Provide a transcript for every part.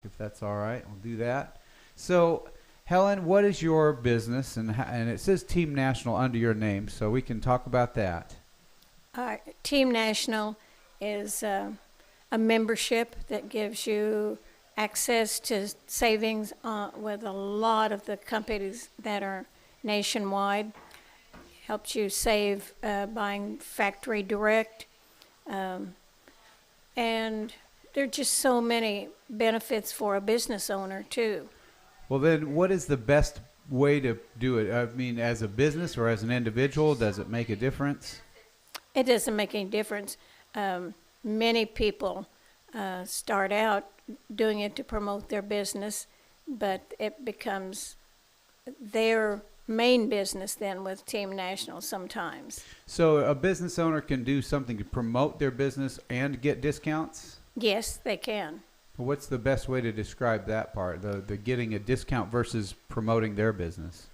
if that's all right. We'll do that. So, Helen, what is your business? And it says Team National under your name, so we can talk about that. Team National is a membership that gives you access to savings with a lot of the companies that are nationwide. Helps you save buying factory direct. And there are just so many benefits for a business owner, too. Well, then, what is the best way to do it? I mean, as a business or as an individual, does it make a difference? It doesn't make any difference. Many people start out doing it to promote their business, but it becomes their main business then with Team National sometimes. So a business owner can do something to promote their business and get discounts? Yes, they can. What's the best way to describe that part, the getting a discount versus promoting their business?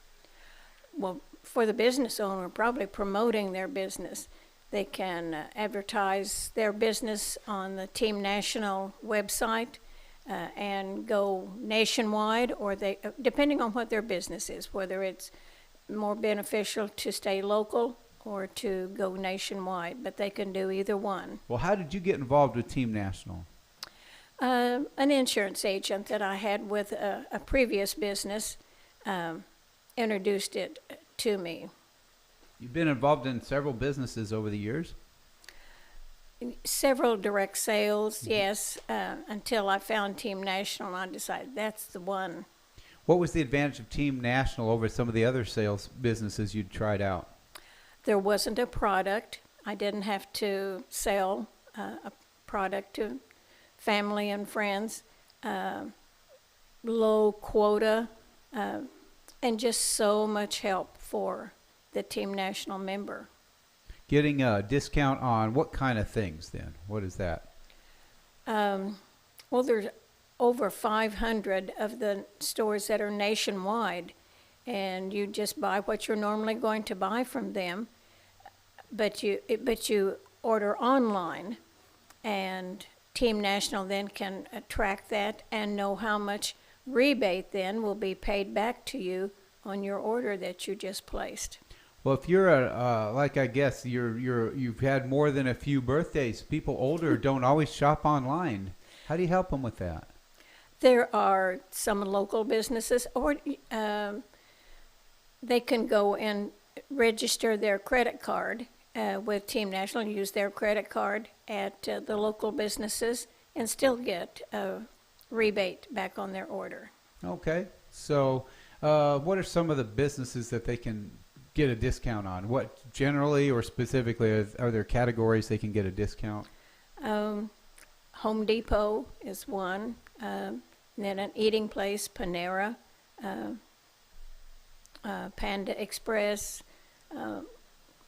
Well, for the business owner, probably promoting their business. They can advertise their business on the Team National website and go nationwide, or they, depending on what their business is, whether it's more beneficial to stay local or to go nationwide, but they can do either one. Well, how did you get involved with Team National? An insurance agent that I had with a previous business introduced it to me. You've been involved in several businesses over the years? Several direct sales, yes, until I found Team National and I decided that's the one. What was the advantage of Team National over some of the other sales businesses you'd tried out? There wasn't a product. I didn't have to sell a product to family and friends, low quota, and just so much help for the Team National member. Getting a discount on what kind of things then? What is that? Well, there's over 500 of the stores that are nationwide, and you just buy what you're normally going to buy from them, but you order online, and Team National then can track that and know how much rebate then will be paid back to you on your order that you just placed. Well, if you're like I guess you've had more than a few birthdays, people older don't always shop online. How do you help them with that? There are some local businesses, or they can go and register their credit card with Team National, use their credit card at the local businesses, and still get a rebate back on their order. Okay. So what are some of the businesses that they can get a discount on? What generally or specifically are there categories they can get a discount? Home Depot is one. Then an eating place, Panera, Panda Express.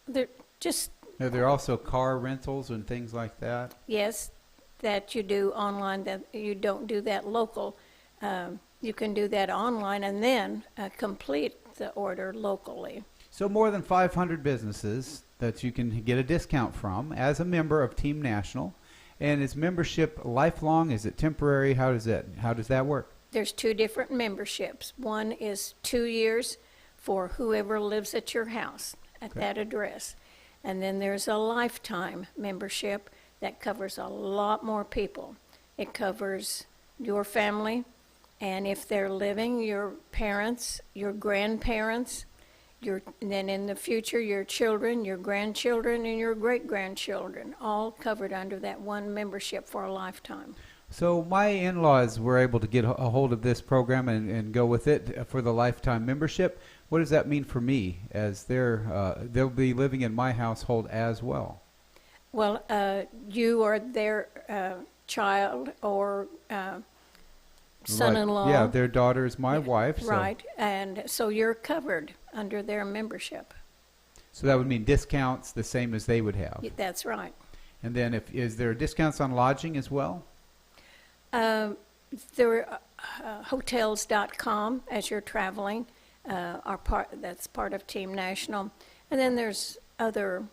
They're just... Are there also car rentals and things like that? Yes, that you do online, that you don't do that local. You can do that online and then complete the order locally. So more than 500 businesses that you can get a discount from as a member of Team National. And is membership lifelong? Is it temporary? How does that work? There's two different memberships. One is 2 years for whoever lives at your house at that address. And then there's a lifetime membership that covers a lot more people. It covers your family, and if they're living, your parents, your grandparents, then in the future, your children, your grandchildren, and your great-grandchildren, all covered under that one membership for a lifetime. So my in-laws were able to get a hold of this program and go with it for the lifetime membership. What does that mean for me, as they'll be living in my household as well? Well, you are their child or son-in-law. Yeah, their daughter is my wife. Right, and so you're covered under their membership. So that would mean discounts the same as they would have. That's right. And then is there discounts on lodging as well? There hotels.com as you're traveling that's part of Team National. And then there's other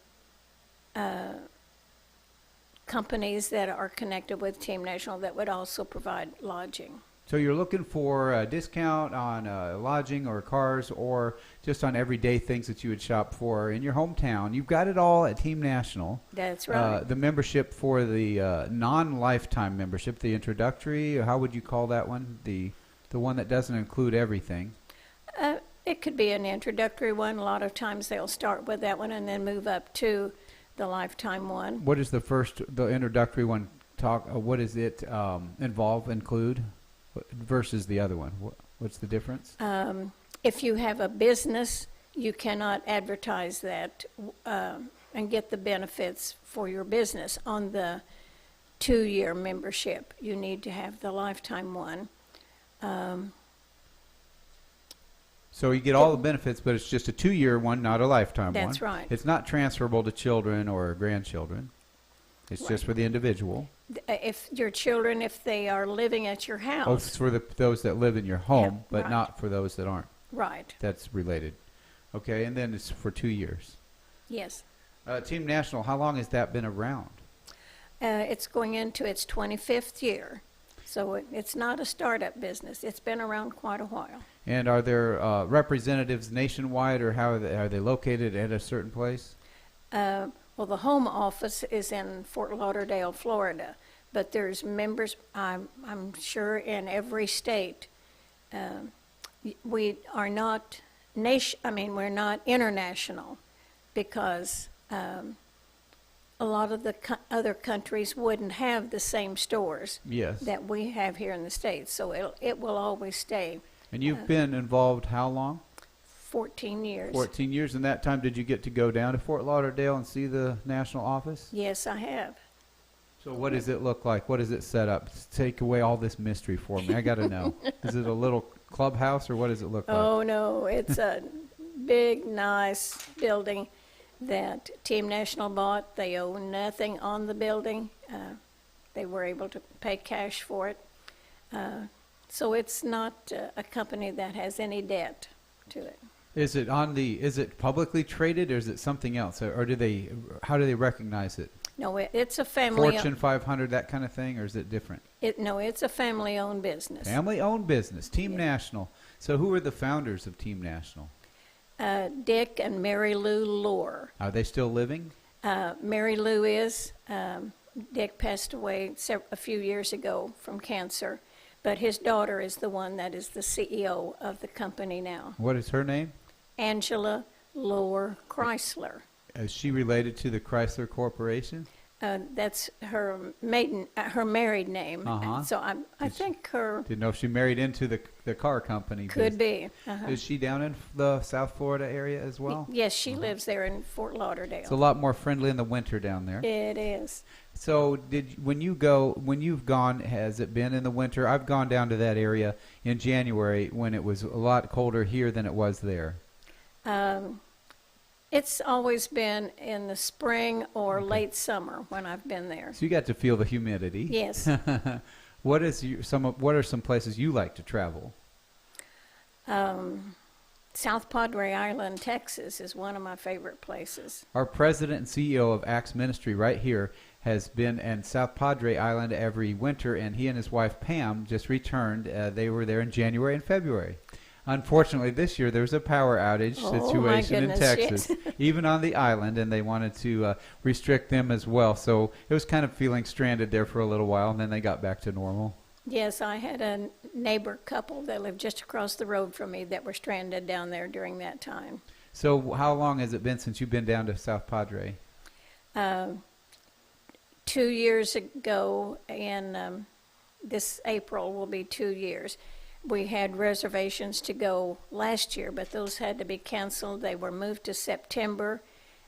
companies that are connected with Team National that would also provide lodging. So you're looking for a discount on lodging or cars or just on everyday things that you would shop for in your hometown. You've got it all at Team National. That's right. The membership for the non-lifetime membership, the introductory, how would you call that one? The one that doesn't include everything. It could be an introductory one. A lot of times they'll start with that one and then move up to the lifetime one. What is the introductory one what does it include versus the other one? What's the difference? If you have a business, you cannot advertise that and get the benefits for your business on the 2-year membership. You need to have the lifetime one. So you get all the benefits, but it's just a 2-year one, not a lifetime one. That's right. It's not transferable to children or grandchildren. It's Right. just for the individual. If your children, if they are living at your Oh, house, it's for those that live in your home, but right. not for those that aren't. right, That's related. Okay, and then it's for 2 years. yes. Team National, how long has that been around? It's going into its 25th year, so it's not a startup business. It's been around quite a while. And are there representatives nationwide, or how are they located at a certain place? Well, the home office is in Fort Lauderdale, Florida, but there's members, I'm sure, in every state. We are not we're not international because a lot of the other countries wouldn't have the same stores Yes. that we have here in the States, so it will always stay. And you've been involved how long? 14 years. 14 years. In that time, did you get to go down to Fort Lauderdale and see the national office? Yes, I have. So what does it look like? What does it set up? Take away all this mystery for me. I got to know. Is it a little clubhouse, or what does it look like? Oh, no, it's a big, nice building that Team National bought. They owe nothing on the building. They were able to pay cash for it. So it's not a company that has any debt to it. Is it publicly traded, or is it something else? Or how do they recognize it? No, it's a family. Fortune 500, that kind of thing, or is it different? It's a family-owned business. Family-owned business, Team Yeah. National. So who are the founders of Team National? Dick and Mary Lou Lohr. Are they still living? Mary Lou is. Dick passed away a few years ago from cancer, but his daughter is the one that is the CEO of the company now. What is her name? Angela Lohr Chrysler. Is she related to the Chrysler Corporation? That's her married name. Uh-huh. So I think her Didn't know if she married into the car company. could be. Uh-huh. Is she down in the South Florida area as well? Yes, she lives there in Fort Lauderdale. It's a lot more friendly in the winter down there. It is. So when you've gone, has it been in the winter? I've gone down to that area in January when it was a lot colder here than it was there. It's always been in the spring or late summer when I've been there. So you got to feel the humidity. Yes. What are some places you like to travel? South Padre Island, Texas is one of my favorite places. Our president and CEO of Acts Ministry right here has been in South Padre Island every winter, and he and his wife Pam just returned. They were there in January and February. Unfortunately, this year there was a power outage situation in Texas, yes. even on the island, and they wanted to restrict them as well. So it was kind of feeling stranded there for a little while, and then they got back to normal. Yes, I had a neighbor couple that lived just across the road from me that were stranded down there during that time. So how long has it been since you've been down to South Padre? 2 years ago, in this April will be 2 years. We had reservations to go last year, but those had to be canceled. They were moved to September,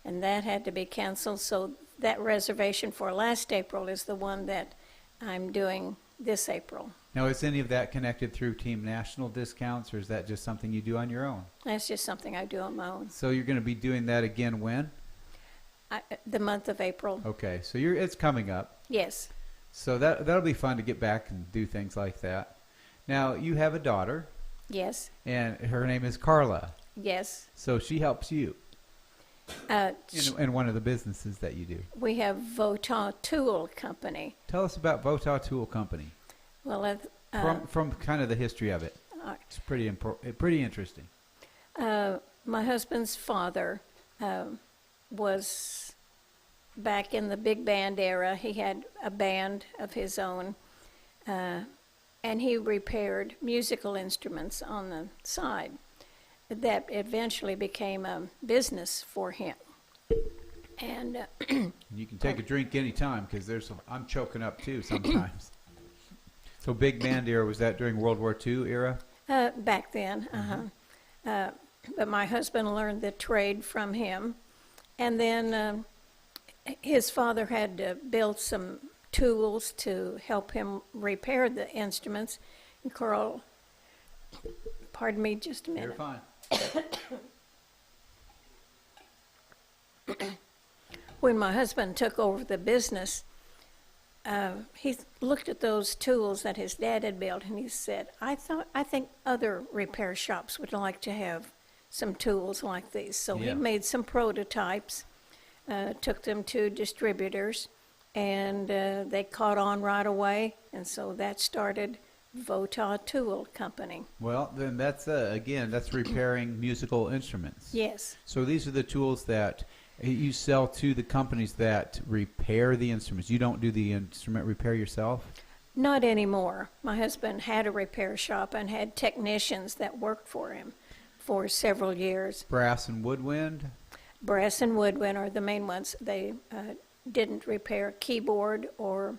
and that had to be canceled. So that reservation for last April is the one that I'm doing this April. Now, is any of that connected through Team National discounts, or is that just something you do on your own? That's just something I do on my own. So you're going to be doing that again when? The month of April. Okay, so it's coming up. Yes. So that'll be fun to get back and do things like that. Now, you have a daughter, Yes. and her name is Carla. Yes. So she helps you in one of the businesses that you do. We have Votaw Tool Company. Tell us about Votaw Tool Company. Well, From kind of the history of it. It's pretty interesting. My husband's father was back in the big band era. He had a band of his own, and he repaired musical instruments on the side. That eventually became a business for him. And you can take a drink anytime because I'm choking up too sometimes. So big band era, was that during World War II era? Back then, but my husband learned the trade from him. And then his father had to build some tools to help him repair the instruments. And Carl, pardon me just a minute. You're fine. When my husband took over the business, he looked at those tools that his dad had built, and he said, I think other repair shops would like to have some tools like these. So he made some prototypes, took them to distributors, and they caught on right away, and so that started Votaw Tool Company. Well, then that's repairing musical instruments. Yes. So these are the tools that you sell to the companies that repair the instruments. You don't do the instrument repair yourself? Not anymore. My husband had a repair shop and had technicians that worked for him for several years. Brass and woodwind? Brass and woodwind are the main ones. They didn't repair keyboard or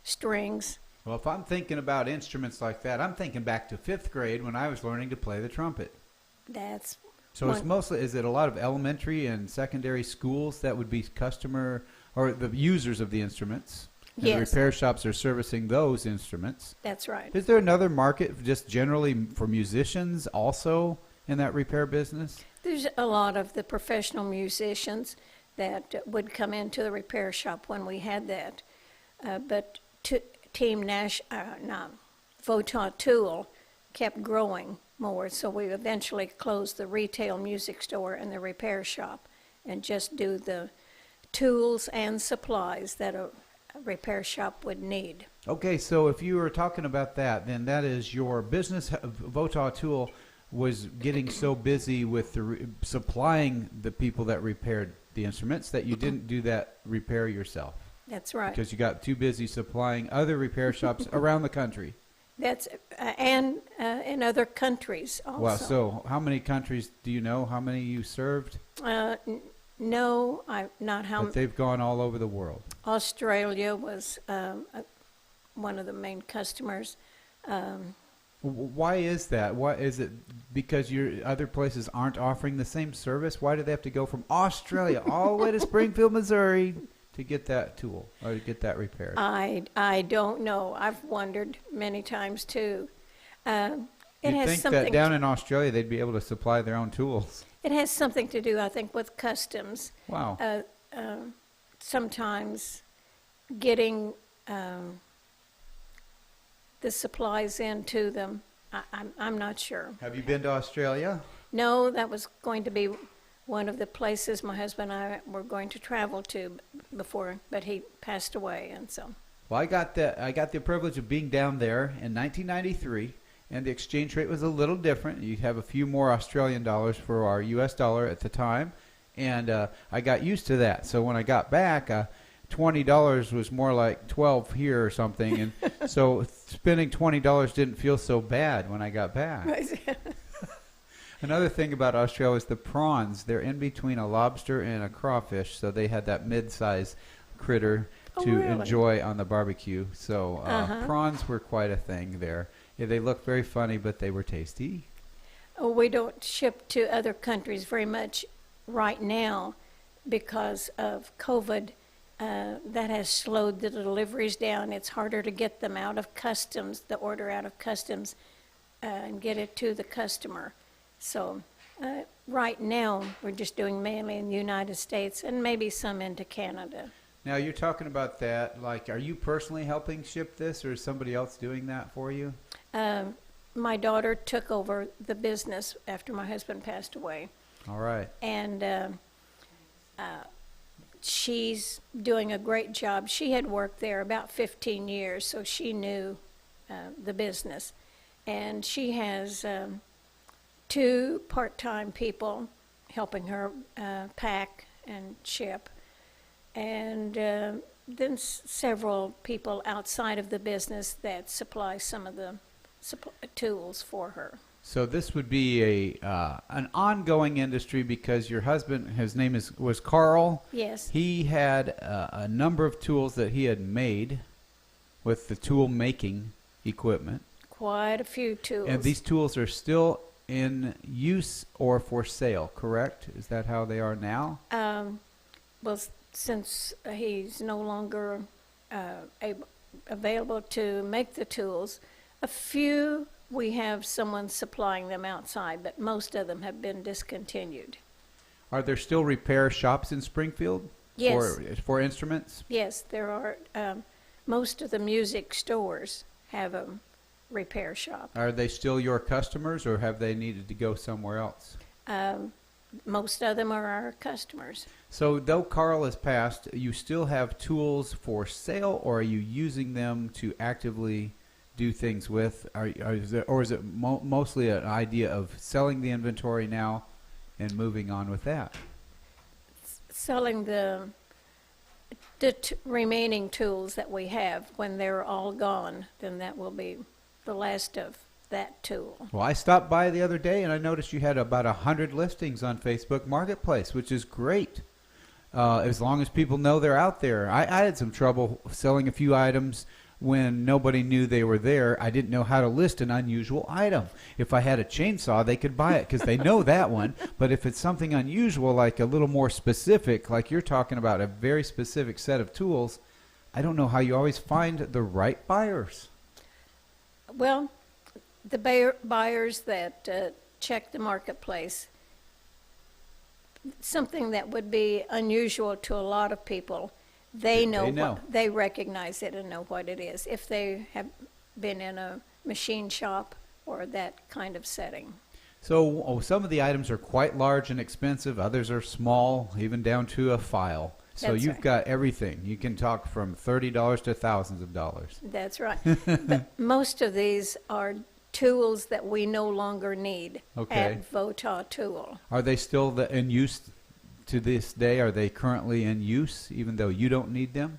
strings. Well, if I'm thinking about instruments like that, I'm thinking back to 5th grade when I was learning to play the trumpet. That's So it's mostly, is it a lot of elementary and secondary schools that would be customer or the users of the instruments? And yes. the repair shops are servicing those instruments. That's right. Is there another market just generally for musicians also in that repair business? There's a lot of the professional musicians that would come into the repair shop when we had that. But Team Votaw Tool kept growing more, so we eventually closed the retail music store and the repair shop and just do the tools and supplies that a repair shop would need. Okay, so if you were talking about that, then that is your business. Votaw Tool was getting so busy with supplying the people that repaired the instruments that you didn't do that repair yourself. That's right. Because you got too busy supplying other repair shops around the country. That's and in other countries also. Wow. So how many countries do you know? How many you served? No, not how. But they've gone all over the world. Australia was one of the main customers. Why is that? Why is it? Because your other places aren't offering the same service? Why do they have to go from Australia all the way to Springfield, Missouri to get that tool or to get that repaired? I don't know. I've wondered many times too. You'd think that down in Australia they'd be able to supply their own tools. It has something to do, I think, with customs. Wow. Sometimes getting the supplies into them, I'm not sure. Have you been to Australia? No, that was going to be one of the places my husband and I were going to travel to before, but he passed away, and so. Well, I got the privilege of being down there in 1993, and the exchange rate was a little different. You have a few more Australian dollars for our U.S. dollar at the time, and I got used to that. So when I got back, $20 was more like 12 here or something, and so spending $20 didn't feel so bad when I got back. Another thing about Australia is the prawns. They're in between a lobster and a crawfish, so they had that mid-size critter to enjoy on the barbecue. So prawns were quite a thing there. Yeah, they looked very funny, but they were tasty. Oh, we don't ship to other countries very much right now because of COVID. That has slowed the deliveries down. It's harder to get them out of customs, the order out of customs, and get it to the customer. So right now, we're just doing mainly in the United States and maybe some into Canada. Now, you're talking about that, like, are you personally helping ship this, or is somebody else doing that for you? My daughter took over the business after my husband passed away. All right. And she's doing a great job. She had worked there about 15 years, so she knew the business. And she has 2 part-time people helping her pack and ship, and then several people outside of the business that supply some of the tools for her. So this would be an ongoing industry because your husband, his name was Carl. Yes. He had a number of tools that he had made with the tool making equipment. Quite a few tools. And these tools are still in use or for sale, correct? Is that how they are now? Well, since he's no longer available to make the tools, a few we have someone supplying them outside, but most of them have been discontinued. Are there still repair shops in Springfield? Yes. For instruments? Yes, there are. Most of the music stores have a repair shop. Are they still your customers, or have they needed to go somewhere else? Most of them are our customers. So though Carl has passed, you still have tools for sale, or are you using them to actively do things with? Or is it mostly an idea of selling the inventory now and moving on with that? Selling the remaining tools that we have. When they're all gone, then that will be the last of that tool. Well, I stopped by the other day and I noticed you had about 100 listings on Facebook Marketplace, which is great. As long as people know they're out there. I had some trouble selling a few items when nobody knew they were there. I didn't know how to list an unusual item. If I had a chainsaw, they could buy it because they know that one. But if it's something unusual, like a little more specific, like you're talking about a very specific set of tools, I don't know how you always find the right buyers. Well, the buyers that check the marketplace, something that would be unusual to a lot of people, they know. They recognize it and know what it is if they have been in a machine shop or that kind of setting. So some of the items are quite large and expensive. Others are small, even down to a file. So That's you've right. got everything. You can talk from $30 to thousands of dollars. That's right. But most of these are tools that we no longer need Okay. at Votaw Tool. Are they still in use to this day? Are they currently in use, even though you don't need them?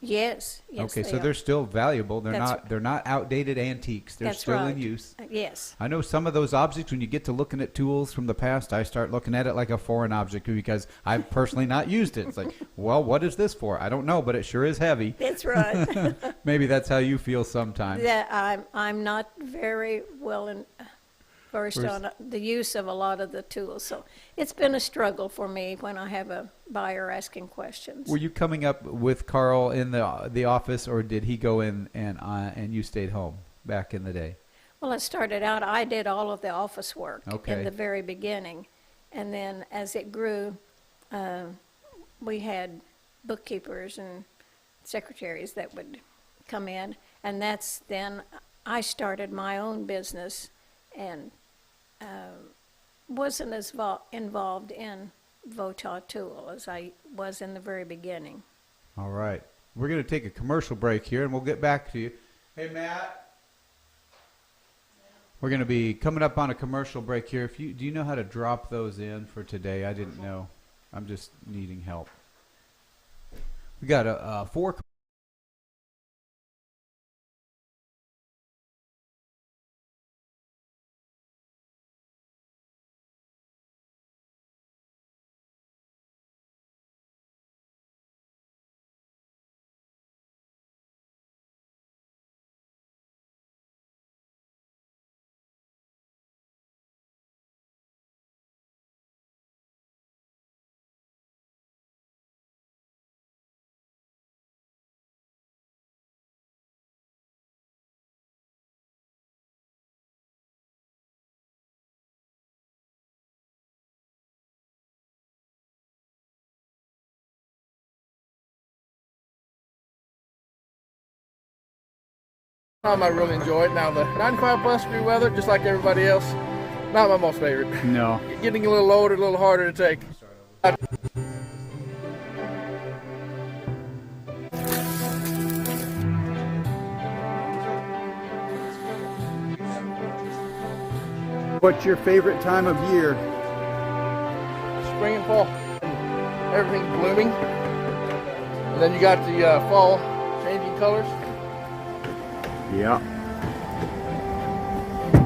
Yes, Okay, so they they're are. still valuable. They're That's not. They're not outdated antiques. They're That's still right. in use. Yes. I know some of those objects, when you get to looking at tools from the past, I start looking at it like a foreign object because I've personally not used it. It's like, well, what is this for? I don't know, but it sure is heavy. That's right. Maybe that's how you feel sometimes. That I'm not very well versed Where's- on the use of a lot of the tools, so it's been a struggle for me when I have a buyer asking questions. Were you coming up with Carl in the office, or did he go in and you stayed home back in the day? Well, I started out, I did all of the office work Okay. in the very beginning, and then as it grew, we had bookkeepers and secretaries that would come in, and that's then I started my own business and wasn't as involved in Votaw Tool as I was in the very beginning. All right. We're going to take a commercial break here, and we'll get back to you. Hey, Matt. We're going to be coming up on a commercial break here. Do you know how to drop those in for today? I didn't know. I'm just needing help. We got a 4. I really enjoy it. Now the 95 plus degree weather, just like everybody else, not my most favorite. No. Getting a little older, a little harder to take. What's your favorite time of year? Spring and fall. Everything's blooming. And then you got the fall changing colors. Yeah.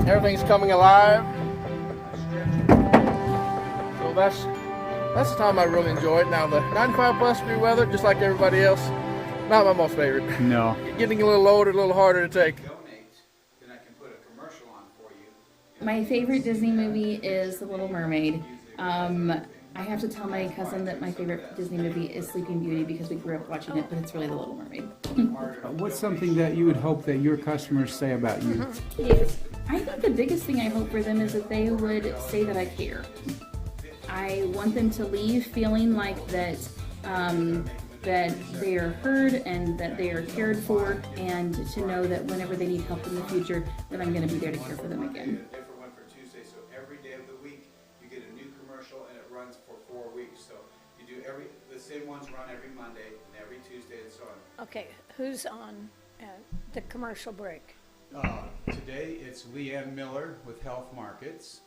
Everything's coming alive. So that's the time I really enjoy it. Now the 95 plus degree weather, just like everybody else, not my most favorite. No. Getting a little older, a little harder to take. Then I can put a commercial on for you. My favorite Disney movie is The Little Mermaid. I have to tell my cousin that my favorite Disney movie is Sleeping Beauty because we grew up watching it, but it's really The Little Mermaid. What's something that you would hope that your customers say about you? Yes. I think the biggest thing I hope for them is that they would say that I care. I want them to leave feeling like that that they are heard and that they are cared for, and to know that whenever they need help in the future, that I'm going to be there to care for them again. Different one for Tuesday, so every day of the week you get a new commercial and it runs for 4 weeks. So you do the same ones run every Monday and every Tuesday and so on. Okay, who's on the commercial break? Today it's Leanne Miller with Health Markets.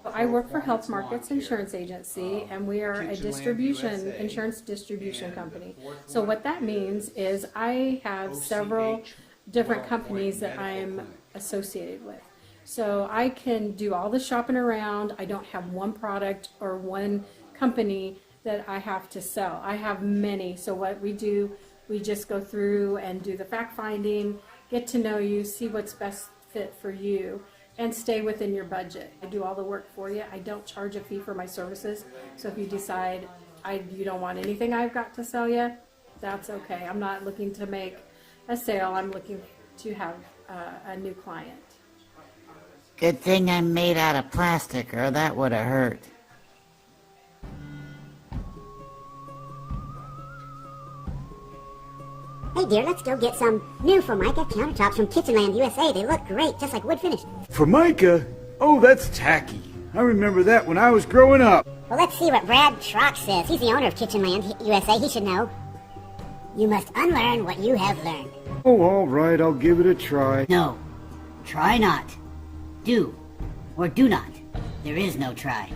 I work for Health Markets Insurance Agency, and we are a insurance distribution company. So what that means is I have several different companies that I'm associated with. So I can do all the shopping around. I don't have one product or one company that I have to sell. I have many. So what we do, we just go through and do the fact finding, get to know you, see what's best fit for you, and stay within your budget. I do all the work for you. I don't charge a fee for my services. So if you decide you don't want anything I've got to sell you, that's okay. I'm not looking to make a sale. I'm looking to have a new client. Good thing I'm made out of plastic, or that would have hurt. Hey dear, let's go get some new Formica countertops from Kitchenland USA. They look great, just like wood finish. Formica? Oh, that's tacky. I remember that when I was growing up. Well, let's see what Brad Schrock says. He's the owner of Kitchenland USA. He should know. You must unlearn what you have learned. Oh, all right, I'll give it a try. No, try not. Do, or do not. There is no try.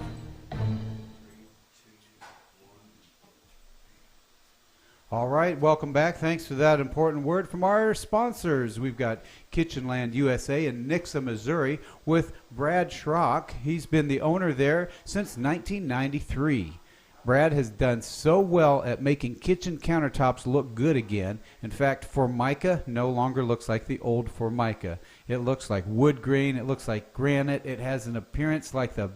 All right, welcome back. Thanks for that important word from our sponsors. We've got Kitchenland USA in Nixa, Missouri with Brad Schrock. He's been the owner there since 1993. Brad has done so well at making kitchen countertops look good again. In fact, Formica no longer looks like the old Formica. It looks like wood grain. It looks like granite. It has an appearance like the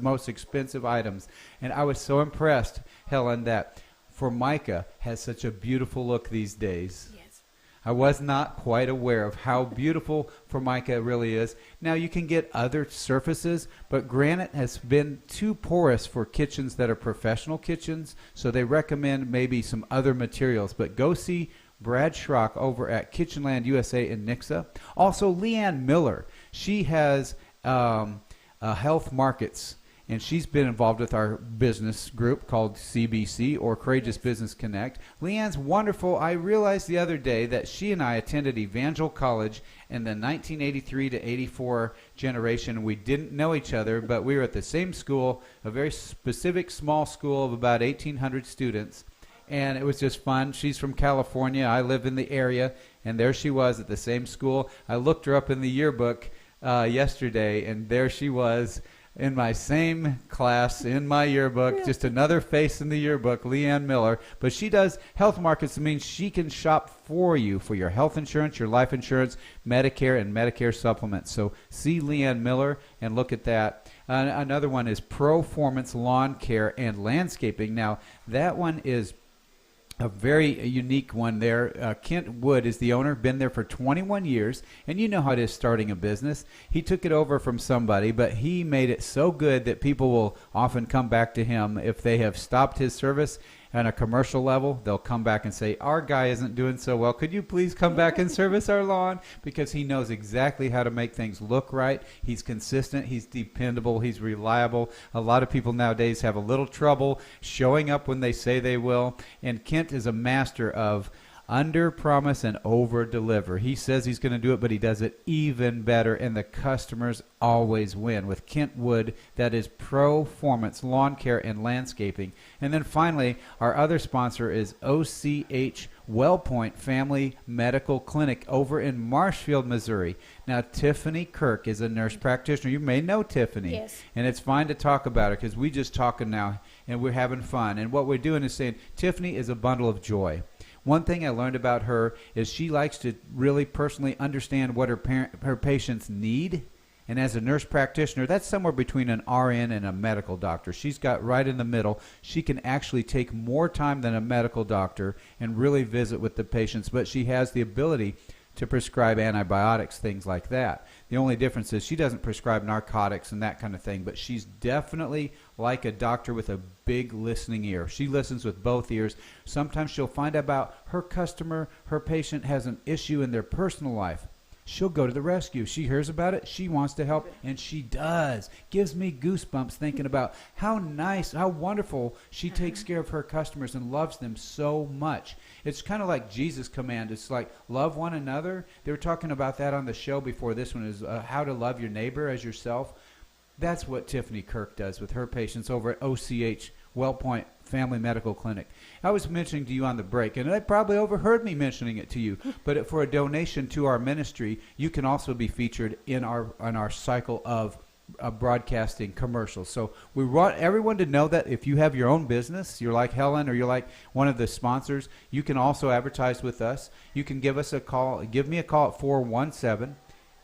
most expensive items. And I was so impressed, Helen, that Formica has such a beautiful look these days. Yes. I was not quite aware of how beautiful Formica really is. Now you can get other surfaces, but granite has been too porous for kitchens that are professional kitchens, so they recommend maybe some other materials. But go see Brad Schrock over at Kitchenland USA in Nixa. Also, Leanne Miller. She has Health Markets, and she's been involved with our business group called CBC, or Courageous Business Connect. Leanne's wonderful. I realized the other day that she and I attended Evangel College in the 1983 to 84 generation. We didn't know each other, but we were at the same school, a very specific small school of about 1,800 students. And it was just fun. She's from California. I live in the area, and there she was at the same school. I looked her up in the yearbook yesterday, and there she was in my same class, in my yearbook, just another face in the yearbook, Leanne Miller. But she does Health Markets. It means she can shop for you for your health insurance, your life insurance, Medicare, and Medicare supplements. So see Leanne Miller and look at that. Another one is Performance Lawn Care and Landscaping. Now, that one is a very unique one there. Kent Wood is the owner, been there for 21 years, and you know how it is starting a business. He took it over from somebody, but he made it so good that people will often come back to him. If they have stopped his service on a commercial level, they'll come back and say, our guy isn't doing so well. Could you please come back and service our lawn? Because he knows exactly how to make things look right. He's consistent. He's dependable. He's reliable. A lot of people nowadays have a little trouble showing up when they say they will. And Kent is a master of Under promise and over deliver. He says he's going to do it, but he does it even better, and the customers always win. With Kent Wood, that is Performance Lawn Care and Landscaping. And then finally, our other sponsor is OCH WellPoint Family Medical Clinic over in Marshfield, Missouri. Now, Tiffany Kirk is a nurse practitioner. You may know Tiffany. Yes. And it's fine to talk about her because we're just talking now, and we're having fun. And what we're doing is saying Tiffany is a bundle of joy. One thing I learned about her is she likes to really personally understand what her patients need. And as a nurse practitioner, that's somewhere between an RN and a medical doctor. She's got right in the middle. She can actually take more time than a medical doctor and really visit with the patients, but she has the ability to prescribe antibiotics, things like that. The only difference is she doesn't prescribe narcotics and that kind of thing, but she's definitely like a doctor with a big listening ear. She listens with both ears. Sometimes she'll find out about her customer, her patient has an issue in their personal life. She'll go to the rescue. She hears about it. She wants to help, and she does. Gives me goosebumps thinking about how nice, how wonderful she takes care of her customers and loves them so much. It's kind of like Jesus' command. It's like, love one another. They were talking about that on the show before this one, is how to love your neighbor as yourself. That's what Tiffany Kirk does with her patients over at OCH WellPoint Family Medical Clinic. I was mentioning to you on the break, and they probably overheard me mentioning it to you, but for a donation to our ministry, you can also be featured in our cycle of broadcasting commercials. So we want everyone to know that if you have your own business, you're like Helen or you're like one of the sponsors, you can also advertise with us. You can give us a call. Give me a call at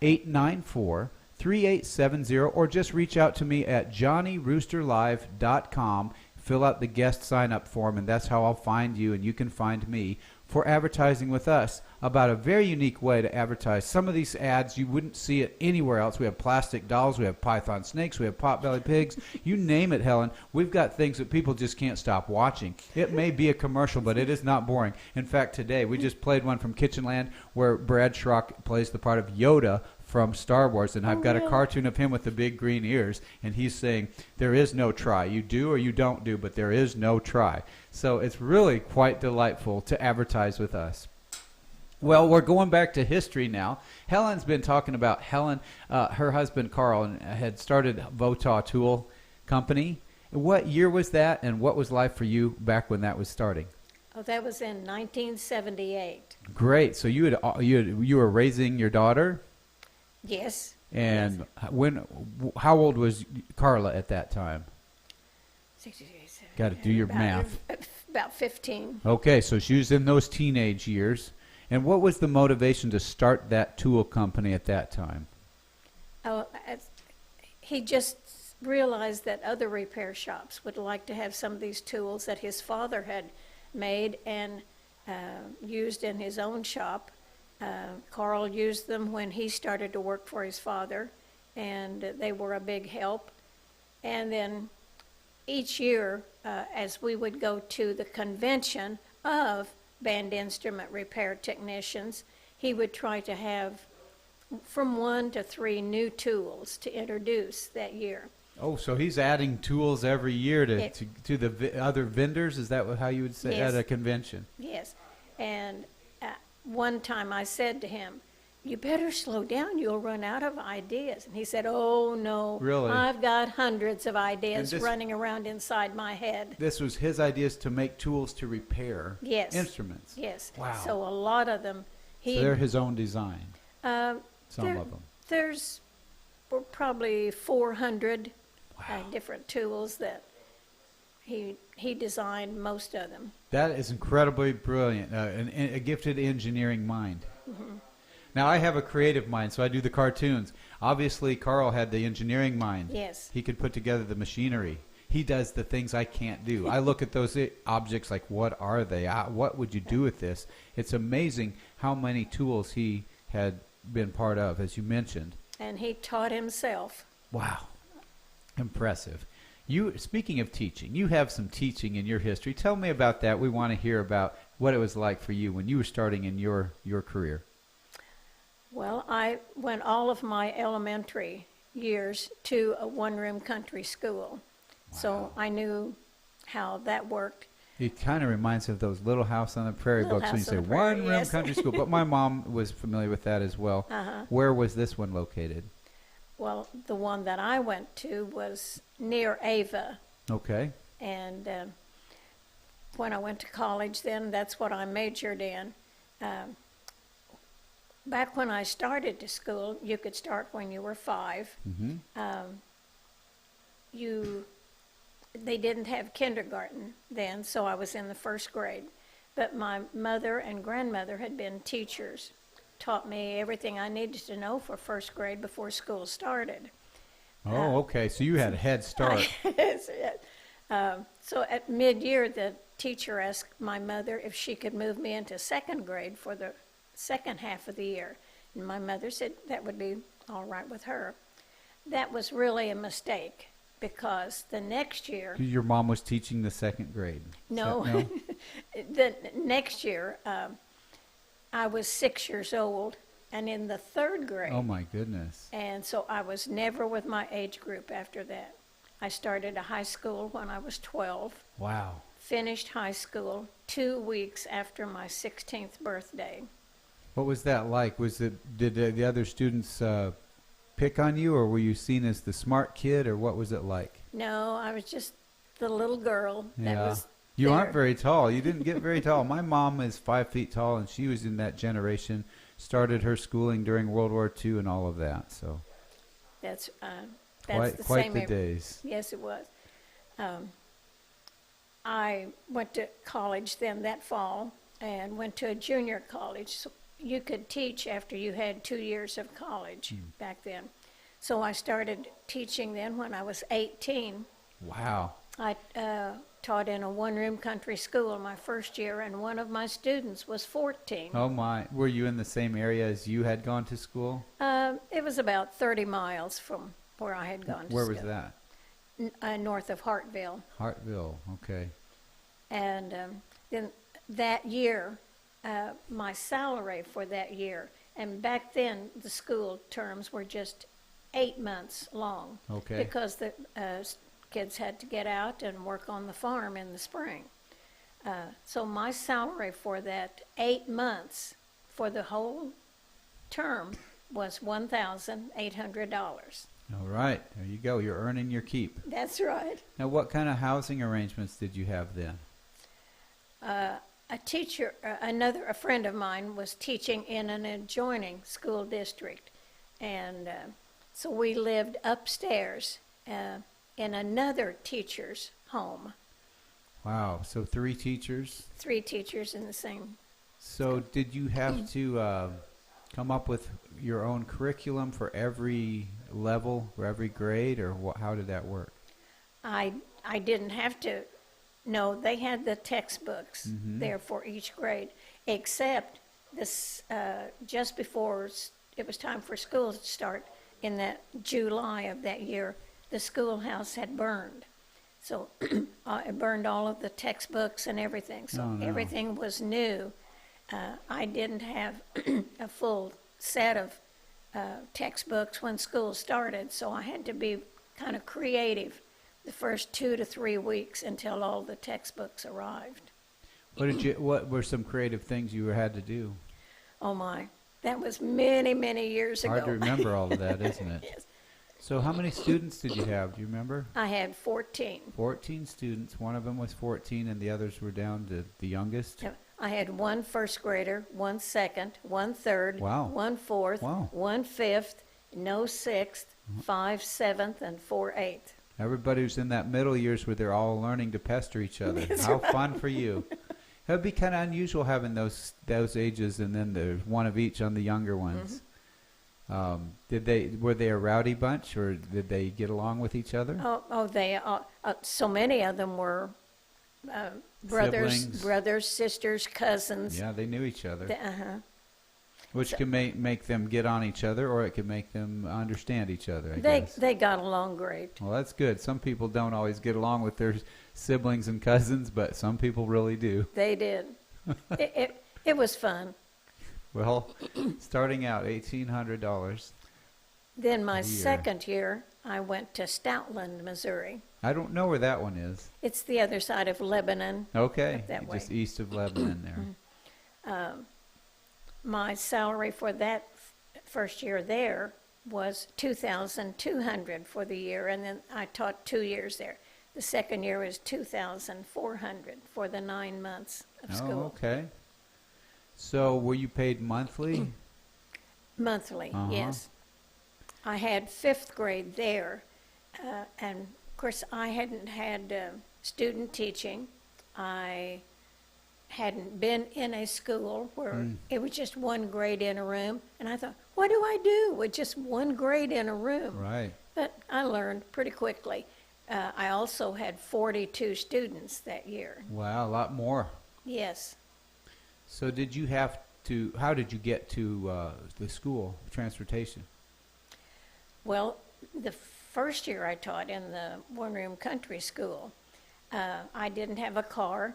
417-894-3870, or just reach out to me at johnnyroosterlive.com. Fill out the guest sign-up form, and that's how I'll find you, and you can find me for advertising with us about a very unique way to advertise. Some of these ads, you wouldn't see it anywhere else. We have plastic dolls, we have python snakes, we have pot-bellied pigs. You name it, Helen. We've got things that people just can't stop watching. It may be a commercial, but it is not boring. In fact, today we just played one from Kitchenland where Brad Schrock plays the part of Yoda from Star Wars, and I've got a cartoon of him with the big green ears, and he's saying, there is no try. You do or you don't do, but there is no try. So it's really quite delightful to advertise with us. Well, we're going back to history now. Helen's been talking about her husband Carl had started Votaw Tool Company. What year was that, and what was life for you back when that was starting? Oh, that was in 1978. Great. So you were raising your daughter? Yes. And how old was Carla at that time? 68. Got to do your math. About 15. Okay, so she was in those teenage years. And what was the motivation to start that tool company at that time? Oh, he just realized that other repair shops would like to have some of these tools that his father had made and used in his own shop. Carl used them when he started to work for his father, and they were a big help. And then each year, as we would go to the convention of band instrument repair technicians, he would try to have from 1 to 3 new tools to introduce that year. Oh, so he's adding tools every year to the other vendors? Is that how you would say Yes. at a convention? Yes. And one time I said to him, you better slow down, you'll run out of ideas. And he said, oh, no. Really? I've got hundreds of ideas running around inside my head. This was his ideas to make tools to repair instruments. Yes. Wow. So a lot of them. So they're his own design, some of them. There's probably 400 different tools that he designed, most of them. That is incredibly brilliant, a gifted engineering mind. Mm-hmm. Now, I have a creative mind, so I do the cartoons. Obviously, Carl had the engineering mind. Yes. He could put together the machinery. He does the things I can't do. I look at those objects like, what are they? What would you do with this? It's amazing how many tools he had been part of, as you mentioned. And he taught himself. Wow. Impressive. Speaking of teaching, you have some teaching in your history. Tell me about that. We want to hear about what it was like for you when you were starting in your career. Well, I went all of my elementary years to a one-room country school. Wow. So I knew how that worked. It kind of reminds me of those Little House on the Prairie Little books when you House say on the Prairie, one room yes. country school. But my mom was familiar with that as well. Uh-huh. Where was this one located? Well, the one that I went to was near Ava. Okay. And when I went to college then, that's what I majored in. Back when I started to school, you could start when you were 5. Mm-hmm. They didn't have kindergarten then, so I was in the 1st grade. But my mother and grandmother had been teachers, taught me everything I needed to know for 1st grade before school started. Oh, okay. So you had a head start. So at mid-year, the teacher asked my mother if she could move me into 2nd grade for the second half of the year. And my mother said that would be all right with her. That was really a mistake because the next year... Your mom was teaching the 2nd grade. No. The next year, I was 6 years old and in the 3rd grade. Oh, my goodness. And so I was never with my age group after that. I started a high school when I was 12. Wow. Finished high school 2 weeks after my 16th birthday. What was that like? Did the other students pick on you, or were you seen as the smart kid, or what was it like? No, I was just the little girl that was You there. aren't very tall. You didn't get very tall. My mom is 5 feet tall, and she was in that generation, started her schooling during World War II and all of that. So That's quite same the days. Yes, it was. I went to college then that fall and went to a junior college. So you could teach after you had 2 years of college back then. So I started teaching then when I was 18. Wow. I taught in a one-room country school my first year, and one of my students was 14. Oh, my. Were you in the same area as you had gone to school? It was about 30 miles from where I had gone to Where school. was that? North of Hartville. Hartville, okay. And then that year, my salary for that year, and back then the school terms were just 8 months long. Okay. Because the kids had to get out and work on the farm in the spring. So my salary for that 8 months for the whole term was $1,800. All right. There you go. You're earning your keep. That's right. Now, what kind of housing arrangements did you have then? A teacher, a friend of mine was teaching in an adjoining school district. And so we lived upstairs in another teacher's home. Wow. So 3 teachers? 3 teachers in the same. So did you have to come up with your own curriculum for every level, for every grade, or how did that work? I didn't have to. No, they had the textbooks there for each grade, except this just before it was time for school to start in that July of that year, the schoolhouse had burned. So it burned all of the textbooks and everything. So everything was new. I didn't have a full set of textbooks when school started, so I had to be kind of creative the first 2 to 3 weeks until all the textbooks arrived. What were some creative things you had to do? Oh my, that was many, many years ago. Hard to remember all of that, isn't it? Yes. So how many students did you have? Do you remember? I had 14. 14 students. One of them was 14, and the others were down to the youngest? I had 1 first grader, 1 second, 1 third, Wow. 1 fourth, Wow. 1 fifth, no sixth, 5 seventh, and 4 eighth. Everybody was in that middle years where they're all learning to pester each other. How fun for you. It would be kind of unusual having those ages and then there's one of each on the younger ones. Were they a rowdy bunch, or did they get along with each other? So many of them were Siblings. brothers, sisters, cousins. Yeah, they knew each other. Which So- can make them get on each other, or it can make them understand each other, I They guess. they got along great. Well, that's good. Some people don't always get along with their siblings and cousins, but some people really do. They did. It was fun. Well, starting out, $1,800. Then my year. second year, I went to Stoutland, Missouri. I don't know where that one is. It's the other side of Lebanon. Okay, Up that way. just east of Lebanon there. My salary for that first year there was $2,200 for the year, and then I taught 2 years there. The second year was $2,400 for the 9 months of school. Oh, okay. So were you paid monthly? Monthly, Uh-huh. yes. I had fifth grade there, and of course I hadn't had student teaching. I hadn't been in a school where it was just one grade in a room, and I thought, what do I do with just one grade in a room? Right. But I learned pretty quickly. I also had 42 students that year. Wow, a lot more. Yes. So did you have to, how did you get to the school, transportation? Well, the first year I taught in the one-room country school, I didn't have a car.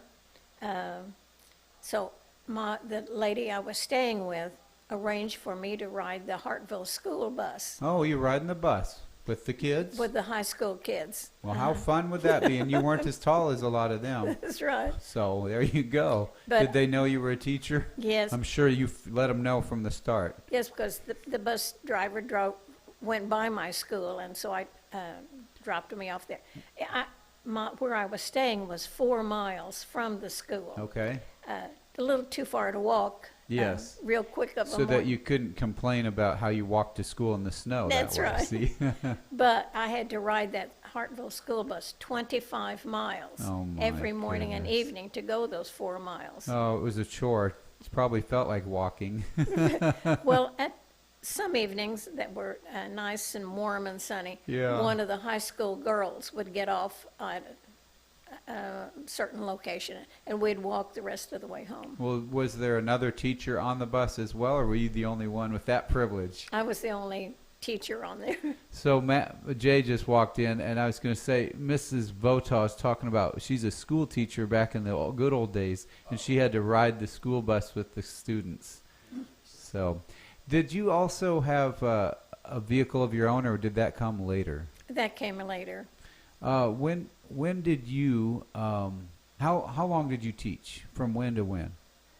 So the lady I was staying with arranged for me to ride the Hartville school bus Oh, you're riding the bus with the kids? with the high school kids. Well, how fun would that be? And you weren't as tall as a lot of them. That's right. So there you go. But- Did they know you were a teacher? Yes. I'm sure you let them know from the start. Yes, because the bus driver went by my school, and so I dropped me off there. Where I was staying was 4 miles from the school. Okay. A little too far to walk. Yes. Real quick of a So that morning. you couldn't complain about how you walked to school in the snow. That's that way. right. See? But I had to ride that Hartville school bus 25 miles Oh, my every morning and goodness. evening to go those 4 miles. Oh, it was a chore. It probably felt like walking. Well, at some evenings that were nice and warm and sunny, Yeah. one of the high school girls would get off at a certain location, and we'd walk the rest of the way home. Well, was there another teacher on the bus as well, or were you the only one with that privilege? I was the only teacher on there. So Jay just walked in, and I was going to say, Mrs. Votaw is talking about, she's a school teacher back in the good old days, and she had to ride the school bus with the students. So, did you also have a vehicle of your own, or did that come later? That came later. When did you, how long did you teach? From when to when?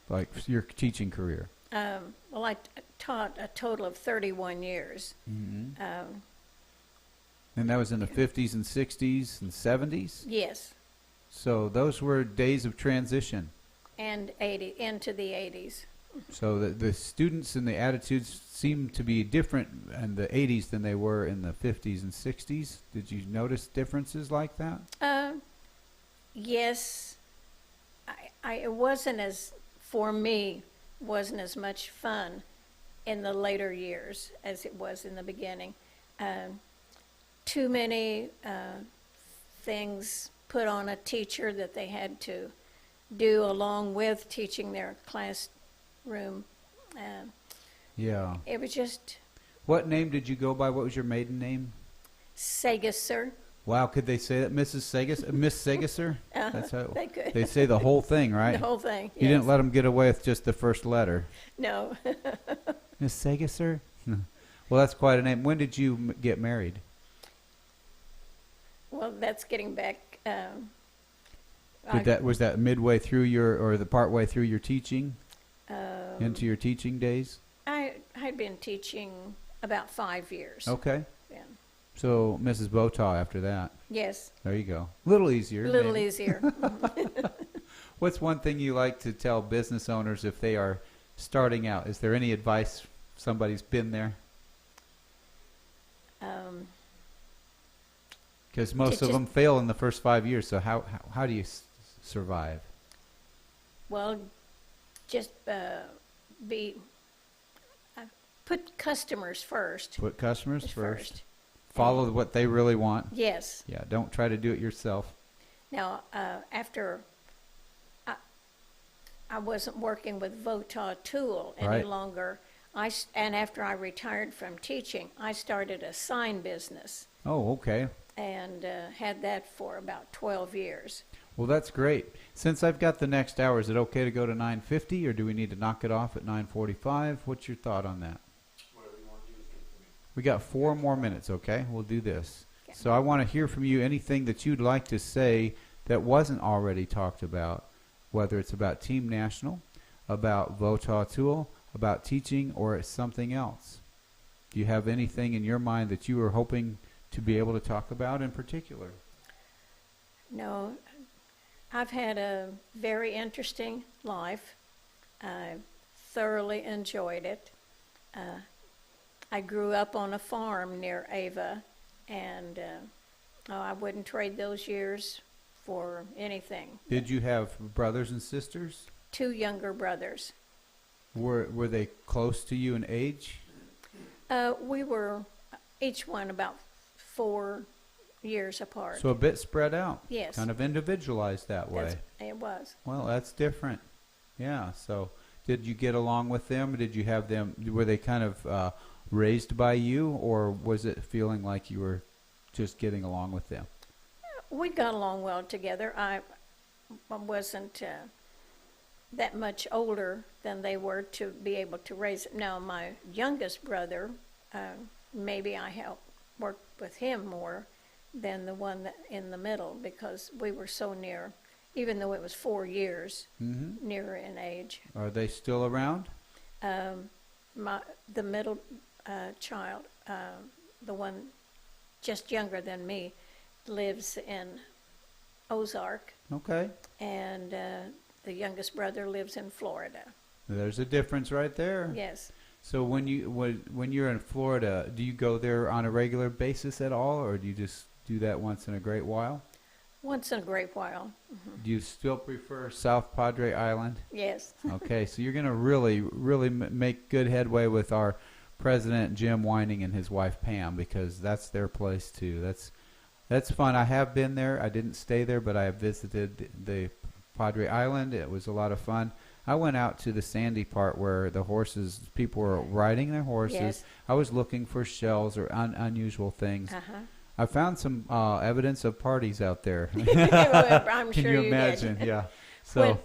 Like your teaching career? Well, I taught a total of 31 years. Mm-hmm. And that was in the 50s and 60s and 70s? Yes, So those were days of transition. and into the 80s. So the students and the attitudes seem to be different in the 80s than they were in the 50s and 60s. Did you notice differences like that? Yes, it wasn't for me, wasn't as much fun in the later years as it was in the beginning. Too many things put on a teacher that they had to do along with teaching their classroom. Yeah. It was just What name did you go by? What was your maiden name? Segesser. Wow, could they say that, Mrs. Segas, Miss Segesser? That's how They could. they say the whole thing, right? The whole thing. You didn't yes. let them get away with just the first letter. No. Miss Segesser? Well, that's quite a name. When did you get married? Well, that's getting back. Was that midway through or the part way through your teaching? Into your teaching days? I'd been teaching about 5 years. Okay. Yeah. So Mrs. Votaw after that. Yes. There you go. A little easier. A little maybe. easier. What's one thing you like to tell business owners if they are starting out? Is there any advice? Somebody's been there? Because most of them fail in the first 5 years. So how do you survive? Well, just put customers first. Put customers first. First. Follow what they really want. Yes. Yeah, don't try to do it yourself. Now, after I wasn't working with Votaw Tool any Right. longer, and after I retired from teaching, I started a sign business Oh, okay. and had that for about 12 years. Well, that's great. Since I've got the next hour, is it okay to go to 9:50, or do we need to knock it off at 9:45? What's your thought on that? We got 4 more minutes, okay? We'll do this. Okay. So I want to hear from you anything that you'd like to say that wasn't already talked about, whether it's about Team National, about Votaw Tool, about teaching, or something else. Do you have anything in your mind that you were hoping to be able to talk about in particular? No, I've had a very interesting life. I thoroughly enjoyed it. I grew up on a farm near Ava, and I wouldn't trade those years for anything. Did you have brothers and sisters? 2 younger brothers. Were they close to you in age? We were each one about 4 years apart. So a bit spread out. Yes. Kind of individualized that way. It was. Well, that's different. Yeah. So did you get along with them? Did you have them, were they kind of raised by you, or was it feeling like you were just getting along with them? We got along well together. I wasn't that much older than they were to be able to raise it. Now, my youngest brother, maybe I helped work with him more than the one that in the middle, because we were so near, even though it was 4 years nearer in age. Are they still around? The middle child, the one just younger than me, lives in Ozark. Okay. And the youngest brother lives in Florida. There's a difference right there. Yes. So when you're in Florida, do you go there on a regular basis at all, or do you just do that once in a great while? Once in a great while. Mm-hmm. Do you still prefer South Padre Island? Yes. Okay, so you're going to really make good headway with our president, Jim Whining, and his wife, Pam, because that's their place, too. That's fun. I have been there. I didn't stay there, but I have visited the Padre Island. It was a lot of fun. I went out to the sandy part where the horses, people were riding their horses. Yes. I was looking for shells or unusual things. Uh-huh. I found some evidence of parties out there. I'm Can sure you you imagine? did. Yeah. So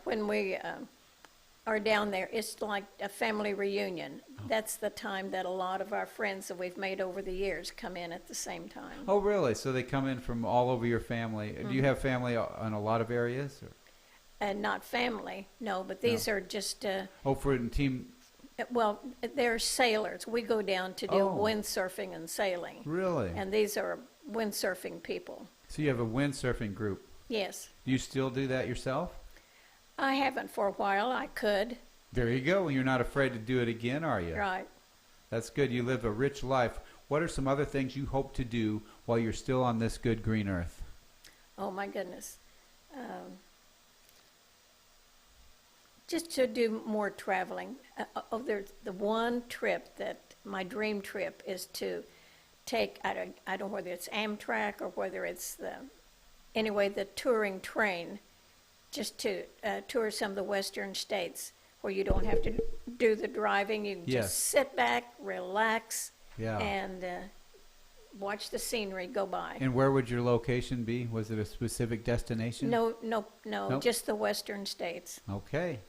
when we are down there, it's like a family reunion. Oh. That's the time that a lot of our friends that we've made over the years come in at the same time. Oh, really? So they come in from all over your family. Do you have family in a lot of areas? Or? And not family, no, but these are just, For team. well, they're sailors. We go down to do Oh. windsurfing and sailing. Really? And these are windsurfing people. So you have a windsurfing group. Yes. Do you still do that yourself? I haven't for a while. I could. There you go. You're not afraid to do it again, are you? Right. That's good. You live a rich life. What are some other things you hope to do while you're still on this good green earth? Oh, my goodness. Just to do more traveling. There's the one trip that my dream trip is to take, I don't know whether it's Amtrak or whether it's the touring train, just to tour some of the western states where you don't have to do the driving. You can just sit back, relax, and watch the scenery go by. And where would your location be? Was it a specific destination? No, Nope. just the western states. Okay.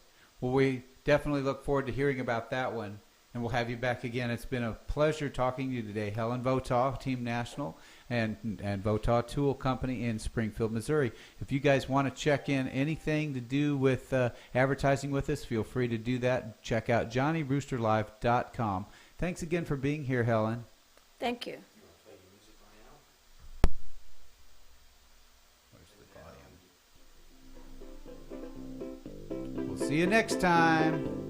Well, we definitely look forward to hearing about that one, and we'll have you back again. It's been a pleasure talking to you today. Helen Votaw, Team National, and Votaw Tool Company in Springfield, Missouri. If you guys want to check in anything to do with advertising with us, feel free to do that. Check out JohnnyRoosterLive.com. Thanks again for being here, Helen. Thank you. We'll see you next time.